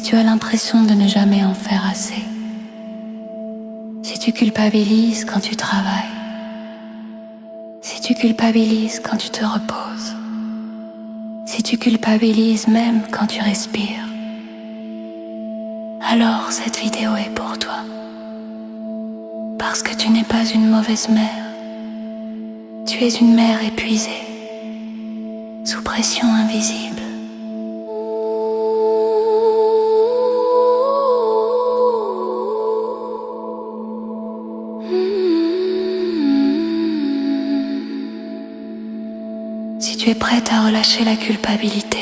tu as l'impression de ne jamais en faire assez, si tu culpabilises quand tu travailles, si tu culpabilises quand tu te reposes, si tu culpabilises même quand tu respires, alors cette vidéo est pour toi. Parce que tu n'es pas une mauvaise mère, tu es une mère épuisée, sous pression invisible. Si tu es prête à relâcher la culpabilité,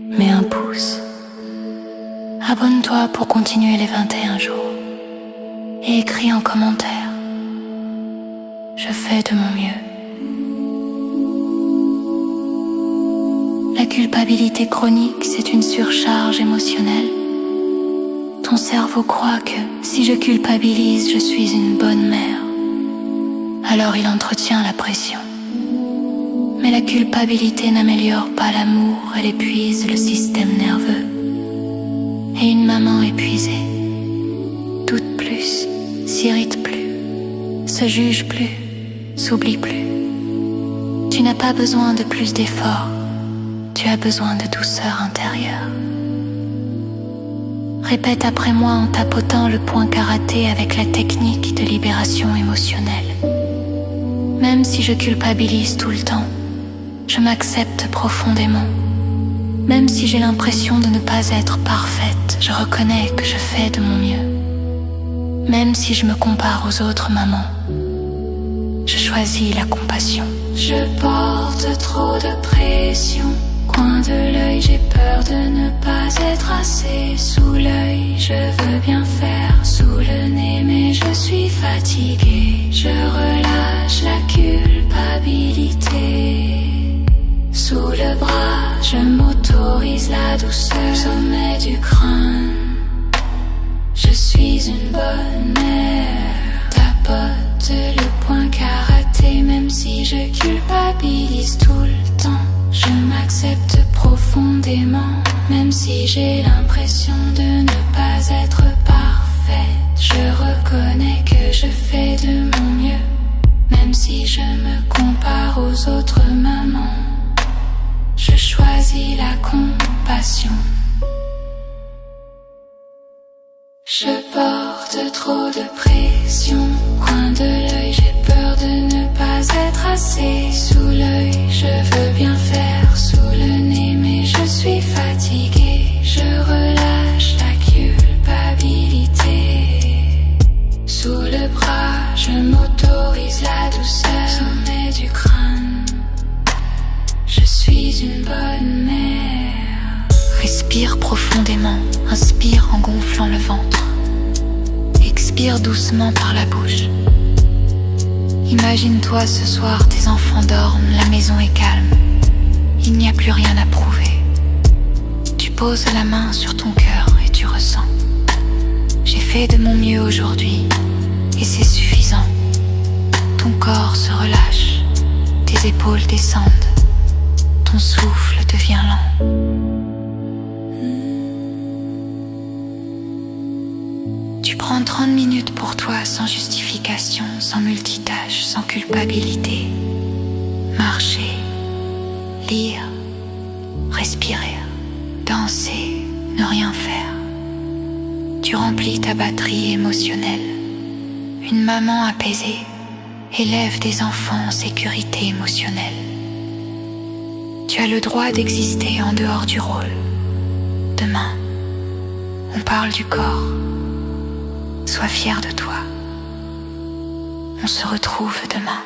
mets un pouce. Abonne-toi pour continuer les 21 jours et écris en commentaire: je fais de mon mieux. La culpabilité chronique, c'est une surcharge émotionnelle. Ton cerveau croit que si je culpabilise, je suis une bonne mère. Alors il entretient la pression. Mais la culpabilité n'améliore pas l'amour, elle épuise le système nerveux. Et une maman épuisée doute plus, s'irrite plus, se juge plus, s'oublie plus. Tu n'as pas besoin de plus d'efforts, tu as besoin de douceur intérieure. Répète après moi en tapotant le poing karaté avec la technique de libération émotionnelle. Même si je culpabilise tout le temps, je m'accepte profondément. Même si j'ai l'impression de ne pas être parfaite, je reconnais que je fais de mon mieux. Même si je me compare aux autres mamans, je choisis la compassion. Je porte trop de pression. Coin de l'œil, j'ai peur de ne pas être assez. Sous l'œil, je veux bien faire. Sous le nez, mais je suis fatiguée. Je relâche la culpabilité. Sous le bras, je m'autorise la douceur. Sommet du crâne, je suis une bonne mère. Tapote le poing karaté, même si je culpabilise tout le temps. Je m'accepte profondément, même si j'ai l'impression de ne pas être parfaite. Je reconnais que je fais de mon mieux, même si je me compare aux autres mamans. Je choisis la compassion. Je porte trop de pression. Coin de l'œil, j'ai peur de ne pas être assez. Sous l'œil, je veux bien faire. Sous le nez, mais je suis fatiguée. Je relâche la culpabilité. Sous le bras, je m'autorise la douceur. Sommet du crâne, je suis une bonne mère. Respire profondément, inspire en gonflant le ventre. Expire doucement par la bouche. Imagine-toi ce soir, tes enfants dorment, la maison est calme. Il n'y a plus rien à prouver. Tu poses la main sur ton cœur et tu ressens: j'ai fait de mon mieux aujourd'hui et c'est suffisant. Ton corps se relâche, tes épaules descendent, ton souffle devient lent. Tu prends 30 minutes pour toi, sans justification, sans multitâche, sans culpabilité. Marcher, lire, respirer, danser, ne rien faire. Tu remplis ta batterie émotionnelle. Une maman apaisée élève des enfants en sécurité émotionnelle. Tu as le droit d'exister en dehors du rôle. Demain, on parle du corps. Sois fier de toi. On se retrouve demain.